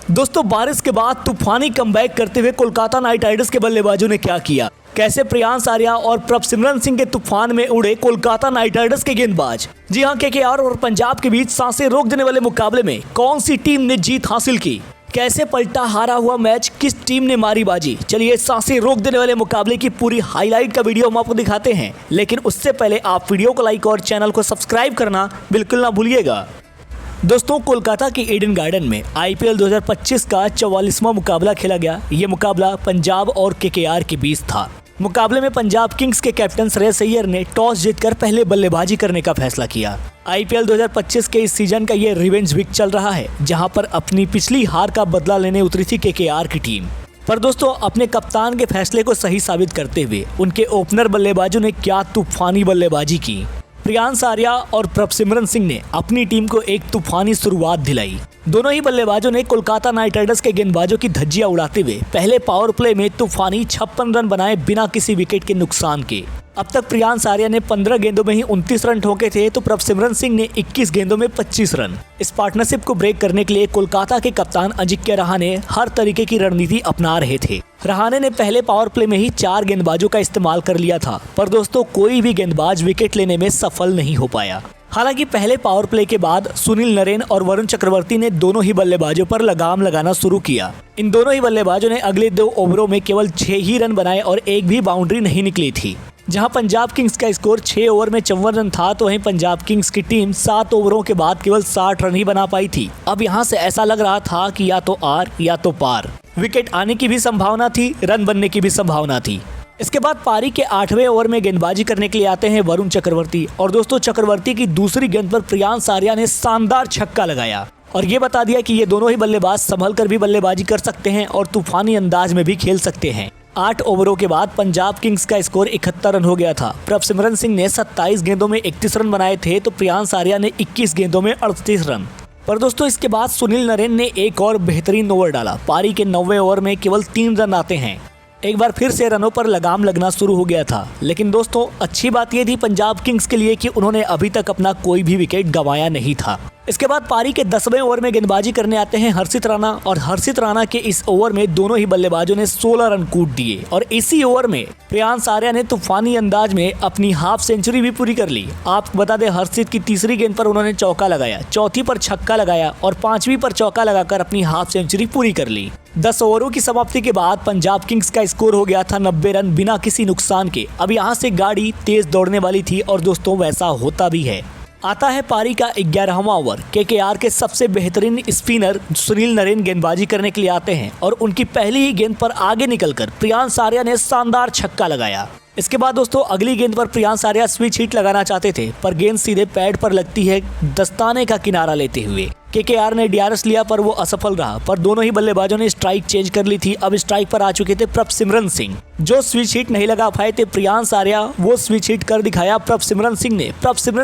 दोस्तों बारिश के बाद तूफानी कमबैक करते हुए कोलकाता नाइट राइडर्स के बल्लेबाजों ने क्या किया, कैसे प्रियांश आर्या और प्रभसिमरन सिंह के तूफान में उड़े कोलकाता नाइट राइडर्स के गेंदबाज। जी हां, केकेआर और पंजाब के बीच सांसें रोक देने वाले मुकाबले में कौन सी टीम ने जीत हासिल की, कैसे पलटा हारा हुआ मैच, किस टीम ने मारी बाजी। चलिए सांसें रोक देने वाले मुकाबले की पूरी हाईलाइट का वीडियो हम आपको दिखाते हैं, लेकिन उससे पहले आप वीडियो को लाइक और चैनल को सब्सक्राइब करना बिल्कुल ना भूलिएगा। दोस्तों कोलकाता के ईडन गार्डन में आईपीएल 2025 का 44वां मुकाबला खेला गया। ये मुकाबला पंजाब और केकेआर के बीच था। मुकाबले में पंजाब किंग्स के कैप्टन श्रेयस अय्यर ने टॉस जीतकर पहले बल्लेबाजी करने का फैसला किया। आईपीएल 2025 के इस सीजन का ये रिवेंज वीक चल रहा है, जहां पर अपनी पिछली हार का बदला लेने उतरी थी केकेआर की टीम। पर दोस्तों अपने कप्तान के फैसले को सही साबित करते हुए उनके ओपनर बल्लेबाजों ने क्या तूफानी बल्लेबाजी की। प्रियांश आर्या और प्रभसिमरन सिंह ने अपनी टीम को एक तूफानी शुरुआत दिलाई। दोनों ही बल्लेबाजों ने कोलकाता नाइट राइडर्स के गेंदबाजों की धज्जियां उड़ाते हुए पहले पावर प्ले में तूफानी 56 रन बनाए बिना किसी विकेट के नुकसान के। अब तक प्रियांश आर्या ने 15 गेंदों में ही 29 रन ठोके थे, तो प्रभसिमरन सिंह ने 21 गेंदों में 25 रन। इस पार्टनरशिप को ब्रेक करने के लिए कोलकाता के कप्तान अजिंक्य रहाणे हर तरीके की रणनीति अपना रहे थे। रहाणे ने पहले पावर प्ले में ही 4 गेंदबाजों का इस्तेमाल कर लिया था, पर दोस्तों कोई भी गेंदबाज विकेट लेने में सफल नहीं हो पाया। हालांकि पहले पावर प्ले के बाद सुनील नरेन और वरुण चक्रवर्ती ने दोनों ही बल्लेबाजों पर लगाम लगाना शुरू किया। इन दोनों ही बल्लेबाजों ने अगले 2 ओवरों में केवल 6 ही रन बनाए और एक भी बाउंड्री नहीं निकली थी। जहां पंजाब किंग्स का स्कोर 6 ओवर में 54 रन था, तो वहीं पंजाब किंग्स की टीम 7 ओवरों के बाद केवल 60 रन ही बना पाई थी। अब यहां से ऐसा लग रहा था कि या तो आर या तो पार। विकेट आने की भी संभावना थी, रन बनने की भी संभावना थी। इसके बाद पारी के 8वें ओवर में गेंदबाजी करने के लिए आते हैं वरुण चक्रवर्ती, और दोस्तों चक्रवर्ती की दूसरी गेंद पर प्रियांश आर्या ने शानदार छक्का लगाया और ये बता दिया कि ये दोनों ही बल्लेबाज संभल कर भी बल्लेबाजी कर सकते हैं और तूफानी अंदाज में भी खेल सकते हैं। 8 ओवरों के बाद पंजाब किंग्स का स्कोर 71 रन हो गया था। प्रभसिमरन सिंह ने 27 गेंदों में 31 रन बनाए थे, तो प्रियांश आर्या ने 21 गेंदों में 38 रन। पर दोस्तों इसके बाद सुनील नरेन ने एक और बेहतरीन ओवर डाला। पारी के 9वें ओवर में केवल 3 रन आते हैं। एक बार फिर से रनों पर लगाम लगना शुरू हो गया था, लेकिन दोस्तों अच्छी बात यह थी पंजाब किंग्स के लिए कि उन्होंने अभी तक अपना कोई भी विकेट गंवाया नहीं था। इसके बाद पारी के 10वें ओवर में गेंदबाजी करने आते हैं हर्षित राणा, और हर्षित राणा के इस ओवर में दोनों ही बल्लेबाजों ने 16 रन कूट दिए और इसी ओवर में प्रियांश आर्या ने तूफानी अंदाज में अपनी हाफ सेंचुरी भी पूरी कर ली। आप बता दें हर्षित की तीसरी गेंद पर उन्होंने चौका लगाया, चौथी पर छक्का लगाया और 5वीं पर चौका लगाकर अपनी हाफ सेंचुरी पूरी कर ली। 10 ओवरों की समाप्ति के बाद पंजाब किंग्स का स्कोर हो गया था 90 रन बिना किसी नुकसान के। अब यहाँ से गाड़ी तेज दौड़ने वाली थी और दोस्तों वैसा होता भी है। आता है पारी का 11वां ओवर। केकेआर के सबसे बेहतरीन स्पिनर सुनील नरेन गेंदबाजी करने के लिए आते हैं और उनकी पहली ही गेंद पर आगे निकलकर प्रियांश आर्या ने शानदार छक्का लगाया। इसके बाद दोस्तों अगली गेंद पर प्रियांश आर्या स्विच हिट लगाना चाहते थे, पर गेंद सीधे पैड पर लगती है दस्ताने का किनारा लेते हुए। केकेआर ने डीआरएस लिया पर वो असफल रहा, पर दोनों ही बल्लेबाजों ने स्ट्राइक चेंज कर ली थी। अब स्ट्राइक पर आ चुके थे प्रभसिमरन सिंह, जो स्विच हिट नहीं लगा पाए थे प्रियांश आर्या, वो स्विच हिट कर दिखाया प्रभसिमरन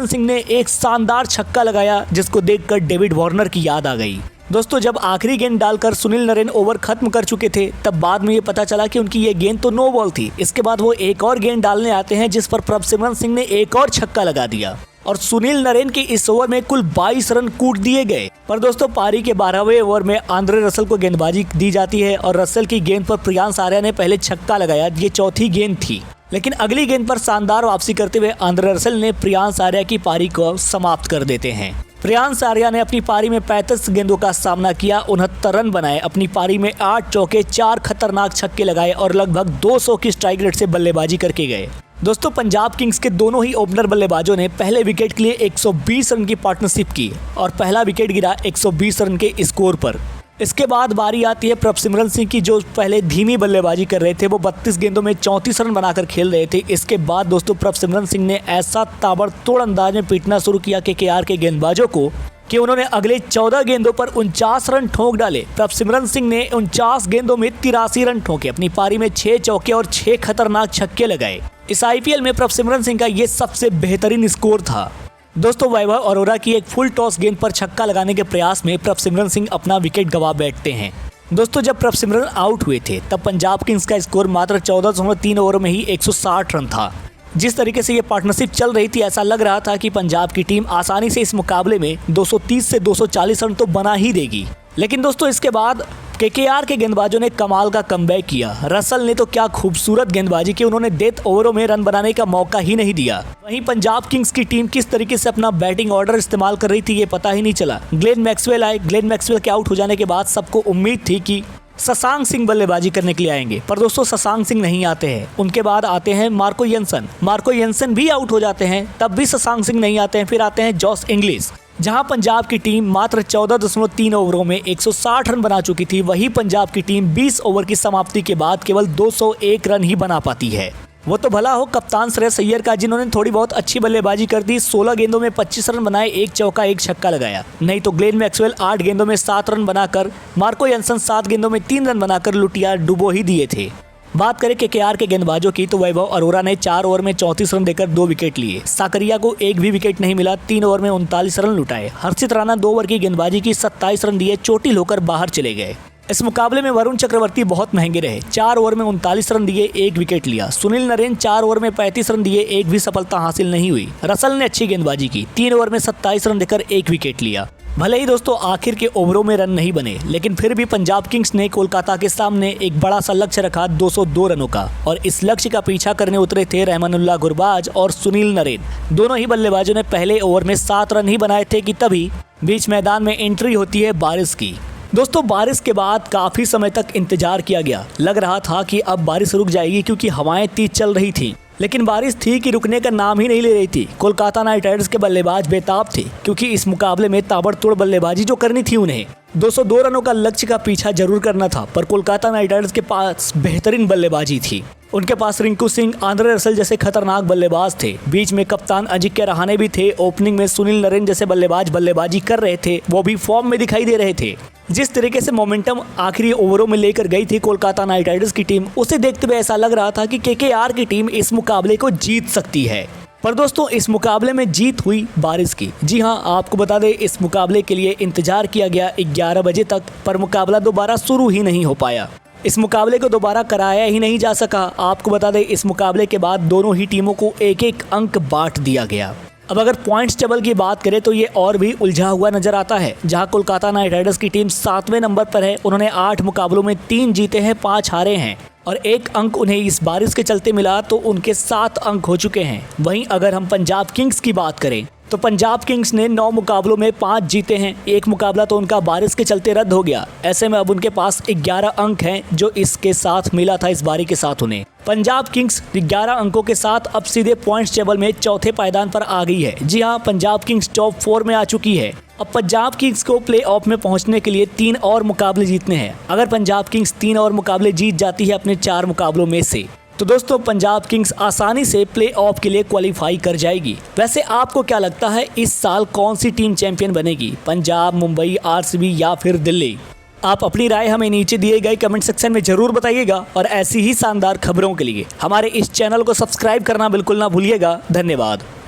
सिंह ने एक शानदार छक्का लगाया, जिसको देखकर डेविड वार्नर की याद आ गई। दोस्तों जब आखिरी गेंद डालकर सुनील नरेन ओवर खत्म कर चुके थे, तब बाद में ये पता चला कि उनकी ये गेंद तो नो बॉल थी। इसके बाद वो एक और गेंद डालने आते हैं, जिस पर प्रभसिमरन सिंह ने एक और छक्का लगा दिया और सुनील नरेन के इस ओवर में कुल 22 रन कूट दिए गए। पर दोस्तों पारी के 12वें ओवर में आंद्रे रसल को गेंदबाजी दी जाती है और रसल की गेंद पर प्रियांश आर्या ने पहले छक्का लगाया। ये चौथी गेंद थी, लेकिन अगली गेंद पर शानदार वापसी करते हुए आंद्रे रसल ने प्रियांश आर्या की पारी को समाप्त कर देते हैं। प्रियांश आर्या ने अपनी पारी में 35 गेंदों का सामना किया, 69 रन बनाए। अपनी पारी में 8 चौके, 4 खतरनाक छक्के लगाए और लगभग 200 की स्ट्राइक रेट से बल्लेबाजी करके गए। दोस्तों पंजाब किंग्स के दोनों ही ओपनर बल्लेबाजों ने पहले विकेट के लिए 120 रन की पार्टनरशिप की और पहला विकेट गिरा 120 रन के स्कोर पर। इसके बाद बारी आती है प्रभसिमरन सिंह की, जो पहले धीमी बल्लेबाजी कर रहे थे। वो 32 गेंदों में 34 रन बनाकर खेल रहे थे। इसके बाद दोस्तों प्रभसिमरन सिंह ने ऐसा ताबड़तोड़ अंदाज में पीटना शुरू किया केकेआर के गेंदबाजों को कि उन्होंने अगले 14 गेंदों पर 49 रन ठोक डाले। प्रभसिमरन सिंह ने 49 गेंदों में 83 रन ठोके। अपनी पारी में 6 चौके और 6 खतरनाक छक्के लगाए। इस आईपीएल में प्रभसिमरन सिंह का ये सबसे बेहतरीन स्कोर था। दोस्तों वैभव अरोरा की एक फुल टॉस गेंद पर छक्का लगाने के प्रयास में प्रभसिमरन सिंह अपना विकेट गंवा बैठते हैं। दोस्तों जब प्रभसिमरन आउट हुए थे, तब पंजाब किंग्स का स्कोर मात्र 14.3 ओवरों में ही 160 रन था। जिस तरीके से ये पार्टनरशिप चल रही थी, ऐसा लग रहा था कि पंजाब की टीम आसानी से इस मुकाबले में 230 से 240 रन तो बना ही देगी। लेकिन दोस्तों इसके बाद केकेआर के गेंदबाजों ने कमाल का कमबैक किया। रसल ने तो क्या खूबसूरत गेंदबाजी की, उन्होंने डेथ ओवरों में रन बनाने का मौका ही नहीं दिया। वहीं पंजाब किंग्स की टीम किस तरीके से अपना बैटिंग ऑर्डर इस्तेमाल कर रही थी ये पता ही नहीं चला। ग्लेन मैक्सवेल आए। ग्लेन मैक्सवेल के आउट हो जाने के बाद सबको उम्मीद थी कि शशांक सिंह बल्लेबाजी करने के लिए आएंगे, पर दोस्तों शशांक सिंह नहीं आते हैं। उनके बाद आते हैं मार्को यंसन। मार्को यंसन भी आउट हो जाते हैं, तब भी शशांक सिंह नहीं आते हैं। फिर आते हैं जॉस इंग्लिश। जहां पंजाब की टीम मात्र 14.3 ओवरों में 160 रन बना चुकी थी, वही पंजाब की टीम 20 ओवर की समाप्ति के बाद केवल 201 रन ही बना पाती है। वो तो भला हो कप्तान श्रेयस अय्यर का, जिन्होंने थोड़ी बहुत अच्छी बल्लेबाजी कर दी। 16 गेंदों में 25 रन बनाए, 1 चौका 1 छक्का लगाया। नहीं तो ग्लेन मैक्सवेल 8 गेंदों में 7 रन बनाकर, मार्को यंसन 7 गेंदों में 3 रन बनाकर लुटिया डुबो ही दिए थे। बात करें केकेआर के गेंदबाजों की तो वैभव अरोरा ने 4 ओवर में 34 रन देकर 2 विकेट लिए। साकरिया को एक भी विकेट नहीं मिला, 3 ओवर में 39 रन लुटाए। हर्षित राणा 2 ओवर की गेंदबाजी की 27 रन दिए, चोटिल होकर बाहर चले गए। इस मुकाबले में वरुण चक्रवर्ती बहुत महंगे रहे। 4 ओवर में 39 रन दिए, 1 विकेट लिया। सुनील नरेन 4 ओवर में 35 रन दिए, एक भी सफलता हासिल नहीं हुई। रसल ने अच्छी गेंदबाजी की, 3 ओवर में 27 रन देकर 1 विकेट लिया। भले ही दोस्तों आखिर के ओवरों में रन नहीं बने, लेकिन फिर भी पंजाब किंग्स ने कोलकाता के सामने एक बड़ा सा लक्ष्य रखा 202 रनों का, और इस लक्ष्य का पीछा करने उतरे थे रहमानुल्लाह गुरबाज और सुनील नरेन। दोनों ही बल्लेबाजों ने पहले ओवर में 7 रन ही बनाए थे कि तभी बीच मैदान में एंट्री होती है बारिश की। दोस्तों बारिश के बाद काफी समय तक इंतजार किया गया। लग रहा था कि अब बारिश रुक जाएगी, क्योंकि हवाएं तेज चल रही थी, लेकिन बारिश थी कि रुकने का नाम ही नहीं ले रही थी। कोलकाता नाइट राइडर्स के बल्लेबाज बेताब थे, क्योंकि इस मुकाबले में ताबड़तोड़ बल्लेबाजी जो करनी थी उन्हें 202 रनों का लक्ष्य का पीछा जरूर करना था। पर कोलकाता नाइट राइडर्स के पास बेहतरीन बल्लेबाजी थी। उनके पास रिंकू सिंह, आंद्रे रसल जैसे खतरनाक बल्लेबाज थे। बीच में कप्तान अजिंक्य रहाणे भी थे। ओपनिंग में सुनील नरेन जैसे बल्लेबाज बल्लेबाजी कर रहे थे, वो भी फॉर्म में दिखाई दे रहे थे। जिस तरीके से मोमेंटम आखिरी ओवरों में लेकर गई थी कोलकाता नाइट राइडर्स की टीम, उसे देखते हुए ऐसा लग रहा था कि केकेआर की टीम इस मुकाबले को जीत सकती है। पर दोस्तों इस मुकाबले में जीत हुई बारिश की। जी हां, आपको बता दें इस मुकाबले के लिए इंतजार किया गया 11 बजे तक, पर मुकाबला दोबारा शुरू ही नहीं हो पाया। इस मुकाबले को दोबारा कराया ही नहीं जा सका। आपको बता दें इस मुकाबले के बाद दोनों ही टीमों को 1-1 अंक बांट दिया गया। अब अगर पॉइंट्स टेबल की बात करें तो ये और भी उलझा हुआ नजर आता है। जहां कोलकाता नाइट राइडर्स की टीम 7वें नंबर पर है। उन्होंने 8 मुकाबलों में 3 जीते हैं, 5 हारे हैं, और 1 अंक उन्हें इस बारिश के चलते मिला, तो उनके 7 अंक हो चुके हैं। वहीं अगर हम पंजाब किंग्स की बात करें तो पंजाब किंग्स ने 9 मुकाबलों में 5 जीते हैं। 1 मुकाबला तो उनका बारिश के चलते रद्द हो गया। ऐसे में अब उनके पास 11 अंक हैं, जो इसके साथ मिला था इस बारी के साथ उन्हें। पंजाब किंग्स 11 अंकों के साथ अब सीधे पॉइंट्स टेबल में चौथे पायदान पर आ गई है। जी हां, पंजाब किंग्स टॉप 4 में आ चुकी है। अब पंजाब किंग्स को प्ले ऑफ में पहुंचने के लिए 3 और मुकाबले जीतने हैं। अगर पंजाब किंग्स 3 और मुकाबले जीत जाती है अपने 4 मुकाबलों में से, तो दोस्तों पंजाब किंग्स आसानी से प्ले ऑफ के लिए क्वालिफाई कर जाएगी। वैसे आपको क्या लगता है इस साल कौन सी टीम चैंपियन बनेगी? पंजाब, मुंबई, आरसीबी या फिर दिल्ली? आप अपनी राय हमें नीचे दिए गए कमेंट सेक्शन में जरूर बताइएगा, और ऐसी ही शानदार खबरों के लिए हमारे इस चैनल को सब्सक्राइब करना बिल्कुल ना भूलिएगा। धन्यवाद।